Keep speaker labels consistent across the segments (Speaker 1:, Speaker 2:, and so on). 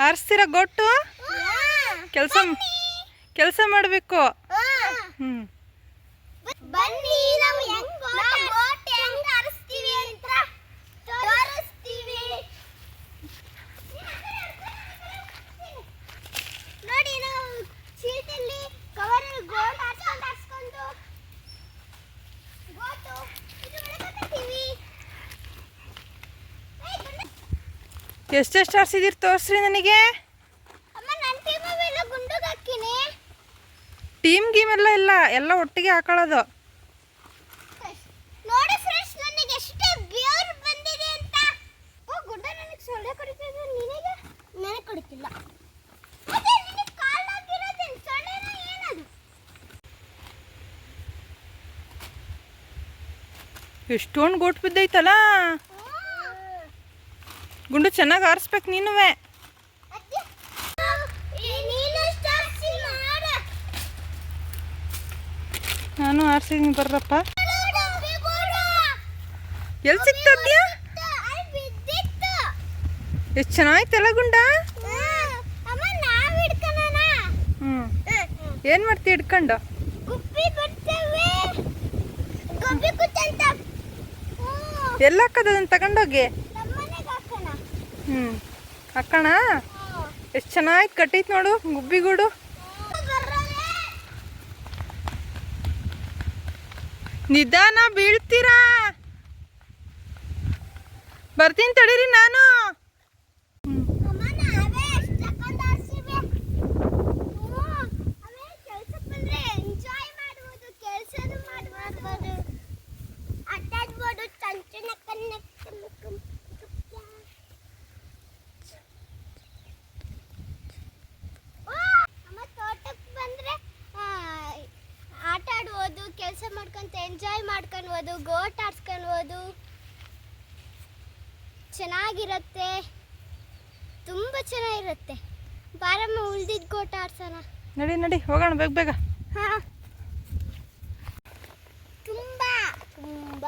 Speaker 1: ಆರಿಸ್ತೀರಾ ಗೊಟ್ಟು? ಕೆಲಸ ಮಾಡಬೇಕು.
Speaker 2: ಬನ್ನಿ ನಾವು ಗೋಟ್ ಹೆಂಗ್ ಆರಿಸ್ತೀವಿ ಅಂತ ತೋರಿಸ್ತೀವಿ. ನೋಡಿ, ನಾವು ಚೀಟಲ್ಲಿ ಕವರಲ್ಲಿ ಗೋಟ್ ಆರಿಸ್ಕೊಂಡು ಗೋಟು ಇದು ಒಳಗಾಕ್ತೀವಿ.
Speaker 1: ಎಷ್ಟೆಷ್ಟು ಆರಿಸಿದಿರಿ ತೋರಿಸ್ರಿ ನನಗೆ.
Speaker 2: ಅಮ್ಮ, ನನ್ನ ಟೀಮೆಲ್ಲ ಗುಂಡುಗೆ ಹಾಕಿನಿ.
Speaker 1: ಟೀಮ್ ಗೀಮ್ ಎಲ್ಲ ಒಟ್ಟಿಗೆ ಹಾಕೊಳ್ಳೋದು.
Speaker 2: ನೋಡಿ ಫ್ರೆಂಡ್ಸ್, ನನಗೆ ಎಷ್ಟು ಬ್ಯೂರ್ ಬಂದಿದೆ ಅಂತ. ಓ ಗುಡ್ಡ, ನನಗೆ ಸೊಳ್ಳೆ ಕಡಿತಿದೆ. ನಿನಗೆ? ನನಗೆ ಕಡಿತಿಲ್ಲ. ಅದೇ ನಿನಗೆ ಕಾಲ್ ಆಗಿರೋದು ಸೊಳ್ಳೆನ ಏನದು?
Speaker 1: ಎಷ್ಟೊಂದು ಗೋಟ್ ಬಿದ್ದೈತಲ್ಲ. ಗುಂಡು ಚೆನ್ನಾಗಿ ಆರಿಸ್ಬೇಕು ನೀನುವೆ. ನಾನು ಆರಿಸಿದೀನಿ ಬರ್ರಪ್ಪ. ಎಲ್ಲಿ ಸಿಗ್ತದ್ಯಾ? ಎಷ್ಟು ಚೆನ್ನಾಯ್ತಲ್ಲ ಗುಂಡ. ಏನು ಮಾಡ್ತೀವಿ ಹಿಡ್ಕೊಂಡು? ಎಲ್ಲ ಹಾಕೋದು ಅದನ್ನು ತಗೊಂಡೋಗಿ. ಹಾಕೋಣ. ಎಷ್ಟು ಚೆನ್ನಾಗಿ ಕಟ್ಟೈತೆ ನೋಡು ಗುಬ್ಬಿಗೂಡು. ನಿಧಾನ, ಬೀಳ್ತೀರಾ. ಬರ್ತೀನಿ ತಡೀರಿ ನಾನು.
Speaker 2: ಕೆಲಸ ಮಾಡ್ಕೊಂತ ಎಂಜಾಯ್ ಮಾಡ್ಕೊಳ್ಬೋದು, ಗೋಟ್ ಆಡ್ಸ್ಕೊಳ್ಬೋದು. ಚೆನ್ನಾಗಿರುತ್ತೆ, ತುಂಬ ಚೆನ್ನಾಗಿರುತ್ತೆ. ಬಾರಮ್ಮ, ಉಳ್ದಿದ್ದು ಗೋಟ್ ಆಡ್ಸೋಣ.
Speaker 1: ನಡಿ ನಡಿ ಹೋಗೋಣ, ಬೇಗ ಬೇಗ.
Speaker 2: ಹಾಂ, ತುಂಬ ತುಂಬ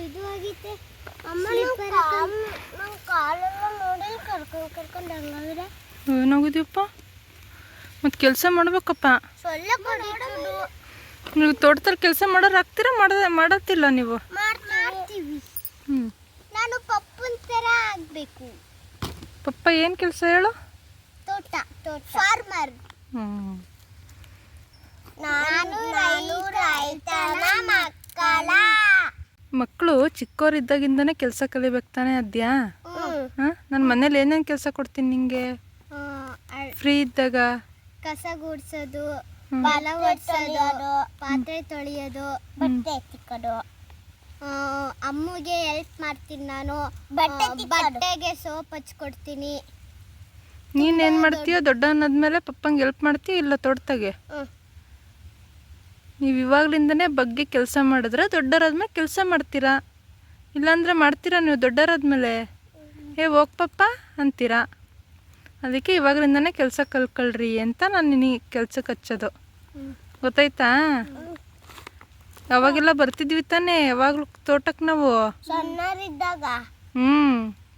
Speaker 2: ಇದು ಆಗೈತೆ. ಅಮ್ಮ, ನಮ್ಮ ಕಾಲೆಲ್ಲ ನೋಡಿ ಕರ್ಕೊಂಡು ಹಂಗಾದ್ರೆ
Speaker 1: ಏನಾಗಿದೆಯಪ್ಪ? ಮತ್ತು ಕೆಲಸ ಮಾಡ್ಬೇಕಪ್ಪ. ನೀವು ತೋಟದಲ್ಲಿ ಕೆಲಸ ಮಾಡೋರು ಆಗ್ತೀರಾ? ಮಾಡತ್ತಿಲ್ಲ ನೀವು?
Speaker 2: ಮಾಡ್ತೀವಿ. ನಾನು ಪಪ್ಪನ ಥರ ಆಗಬೇಕು.
Speaker 1: ಪಪ್ಪ ಏನು ಕೆಲಸ ಹೇಳು?
Speaker 2: ತೋಟ ಫಾರ್ಮರ್. ನಾನು ರೈತನ
Speaker 1: ಮಕ್ಕಳು ಚಿಕ್ಕವರಿದ್ದಾಗಿಂದನೇ ಕೆಲಸ ಕಲಿಬೇಕು ತಾನೇ ಅದ್ಯಾ? ಹಾಂ, ನನ್ನ ಮನೇಲಿ ಏನೇನು ಕೆಲಸ ಕೊಡ್ತೀನಿ ನಿಂಗೆ ಫ್ರೀ ಇದ್ದಾಗ?
Speaker 2: ಕಸ ಗುಡಿಸೋದು, ಹೊಲ ಒರೆಸೋದು, ಪಾತ್ರೆ ತೊಳೆಯೋದು, ಬಟ್ಟೆ ತಿಕ್ಕೋದು. ಅಮ್ಮಗೆ ಹೆಲ್ಪ್ ಮಾಡ್ತೀನಿ ನಾನು. ಬಟ್ಟೆಗೆ ಸೋಪ್ ಹಚ್ಕೊಡ್ತೀನಿ.
Speaker 1: ನೀನೇನು ಮಾಡ್ತೀಯೋ ದೊಡ್ಡವನಾದ್ಮೇಲೆ ಪಪ್ಪಂಗೆ ಹೆಲ್ಪ್ ಮಾಡ್ತೀಯ ಇಲ್ಲ ತೋಟದಾಗೆ? ನೀವು ಇವಾಗಲಿಂದನೇ ಬಗ್ಗೆ ಕೆಲಸ ಮಾಡಿದ್ರೆ ದೊಡ್ಡವರಾದ್ಮೇಲೆ ಕೆಲಸ ಮಾಡ್ತೀರಾ. ಇಲ್ಲಾಂದರೆ ಮಾಡ್ತೀರಾ ನೀವು ದೊಡ್ಡವರಾದ್ಮೇಲೆ? ಹೋಗ್ ಪಪ್ಪ ಅಂತೀರಾ. ಅದಕ್ಕೆ ಇವಾಗಲಿಂದನೇ ಕೆಲಸ ಕಲ್ಕೊಳ್ರಿ ಅಂತ ನಾನು ನಿನಗೆ ಕೆಲ್ಸಕ್ಕೆ ಹಚ್ಚೋದು. ಗೊತ್ತಾಯ್ತಾ? ಅವಾಗೆಲ್ಲ ಬರ್ತಿದ್ವಿ ತಾನೇ ಯಾವಾಗಲೂ ತೋಟಕ್ಕೆ ನಾವು
Speaker 2: ಸಣ್ಣರಿದ್ದಾಗ.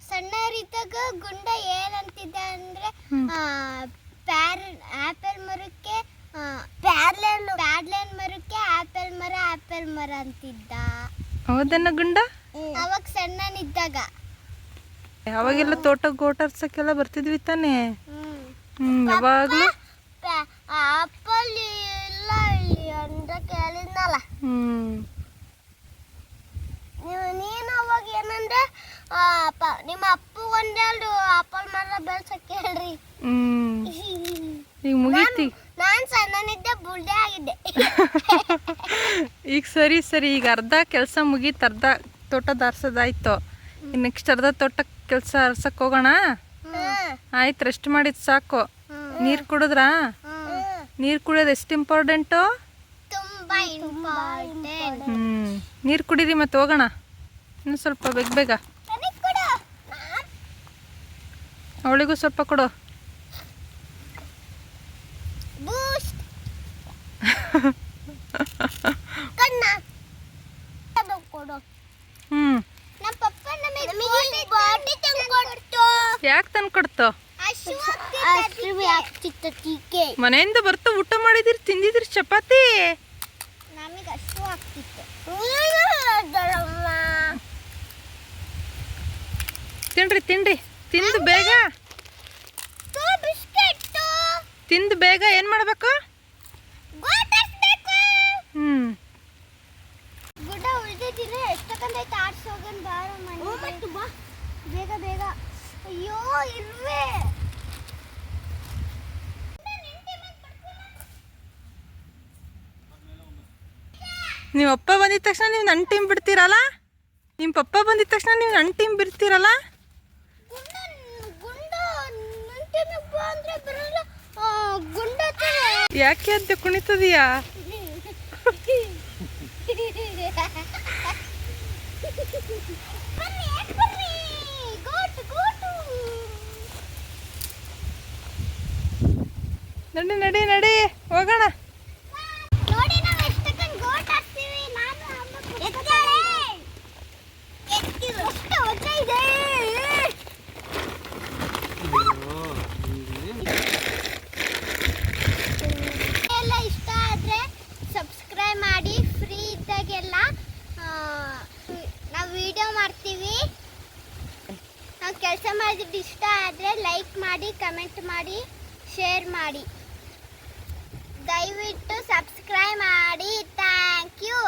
Speaker 2: ಸಣ್ಣರಿದ್ದಾಗ ಗುಂಡ ಏನಂತಿದ್ದ ಅಂದರೆ ಆಪಲ್ ಮರಕ್ಕೆ ಪ್ಯಾಡ್ಲೇನ್ ಮರಕ್ಕೆ ಆಪಲ್ ಮರ ಅಂತಿದ್ದ.
Speaker 1: ಹೌದನ್ನ ಗುಂಡ?
Speaker 2: ಅವಾಗ ಸಣ್ಣನಿದ್ದಾಗ.
Speaker 1: ಅವಾಗೆಲ್ಲ ತೋಟಕ್ಕೆ ಗೋಟಾರ್ಸಕ್ಕೆಲ್ಲ ಬರ್ತಿದ್ವಿ ತಾನೇ? ಯಾವಾಗಲೂ
Speaker 2: ಆಪಲ್ ಇಲ್ಲ ಇಲ್ಲಿ ಅಂತ ಕೇಳಿದ್ನಲ್ಲ. ನೀನು ಅವಾಗ ಏನಂದ್ರೆ ನಿಮ್ಮ ಅಪ್ಪ ಒಂದೆರಡು ಆಪಲ್ ಮರ ಬೆಳ್ಸಕ್ಕೆ ಹೇಳ್ರಿ.
Speaker 1: ಈಗ ಮುಗೀತಿ.
Speaker 2: ನಾನು ಸಣ್ಣನಿದ್ದೆ, ಬುಲ್ಡೆ ಆಗಿದ್ದೆ.
Speaker 1: ಈಗ ಸರಿ ಈಗ ಅರ್ಧ ಕೆಲಸ ಮುಗೀತು, ಅರ್ಧ ತೋಟದ ಆರ್ಸೋದಾಯ್ತು. ನೆಕ್ಸ್ಟ್ ಅರ್ಧ ತೋಟಕ್ಕೆ ಕೆಲಸ ಆರ್ಸಕ್ಕೆ ಹೋಗೋಣ. ಆಯ್ತು, ರೆಸ್ಟ್ ಮಾಡಿದ್ದು ಸಾಕು. ನೀರು ಕುಡಿದ್ರಾ? ನೀರು ಕುಡಿಯೋದು ಎಷ್ಟು ಇಂಪಾರ್ಟೆಂಟು?
Speaker 2: ತುಂಬಾ ಇಂಪಾರ್ಟೆಂಟ್.
Speaker 1: ನೀರು ಕುಡೀರಿ ಮತ್ತೆ ಹೋಗೋಣ. ಇನ್ನು ಸ್ವಲ್ಪ ಬೇಗ ಅವಳಿಗೂ ಸ್ವಲ್ಪ ಕೊಡು.
Speaker 2: ಬೂಸ್ಟ್ ಕಣ್ಣ ಕೊಡು. ನಮ್ಮ ಪಪ್ಪ ನಮಗೆ ಬಾಟಿ ತಂದು ಕೊಟ್ಟು
Speaker 1: ಯಾಕೆ ತಂದು ಕೊಡ್ತೋ?
Speaker 2: ಆಗ್ತಿತ್ತು ಟೀಕೆ.
Speaker 1: ಮನೆಯಿಂದ ಬರ್ತಾ ಊಟ ಮಾಡಿದಿರಿ, ತಿಂದಿದ್ರಿ ಚಪಾತಿ?
Speaker 2: ನಮಗೆ ಅಷ್ಟು ಆಗ್ತಿತ್ತು.
Speaker 1: ತಿನ್ರಿ ತಿನ್ರಿ, ತಿಂದು ಬೇಗ
Speaker 2: ಬಿಸ್ಕೆಟ್
Speaker 1: ತಿಂದು ಬೇಗ ಏನು ಮಾಡಬೇಕು? ಹ್ಞೂ
Speaker 2: ಗುಡ್ಡ ಉಳಿದಿದ್ರೆ ಎಷ್ಟೊತ್ತಂದೈತೆ ಆಡ್ಸೋಗನ್ ಬಾರ ಮನೆ ಬಾ ಬೇಗ ಬೇಗ. ಅಯ್ಯೋ ಇಲ್ವೇ
Speaker 1: ನಿಮ್ಮ ಅಪ್ಪ ಬಂದಿದ ತಕ್ಷಣ ನೀವು ನನ್ನ ಟೀಮ್ ಬಿಡ್ತೀರಲ್ಲ? ನಿಮ್ಮ ಪಪ್ಪ ಬಂದಿದ ತಕ್ಷಣ ನೀವು ನನ್ನ ಟೀಮ್ ಬಿಡ್ತೀರಲ್ಲ? ಯಾಕೆ ಅದ್ದೆ ಕುಣಿತದೀಯಾ? ನಡಿ ನಡಿ ನಡಿ ಹೋಗೋಣ.
Speaker 2: ನೋಡಿ ನಾವು ಎಷ್ಟೊಂದು ಗೋಟ್ ಹಾಕ್ತೀವಿ. ನಾನು ಎಲ್ಲ ಇಷ್ಟ ಆದರೆ ಸಬ್ಸ್ಕ್ರೈಬ್ ಮಾಡಿ. ಫ್ರೀ ಇದ್ದಾಗೆಲ್ಲ ನಾವು ವಿಡಿಯೋ ಮಾಡ್ತೀವಿ. ನಾವು ಕೆಲಸ ಮಾಡಿದ್ದು ಇಷ್ಟ ಆದರೆ ಲೈಕ್ ಮಾಡಿ, ಕಮೆಂಟ್ ಮಾಡಿ, ಶೇರ್ ಮಾಡಿ. ದಯವಿಟ್ಟು ಸಬ್ಸ್ಕ್ರೈಬ್ ಮಾಡಿ. Thank you.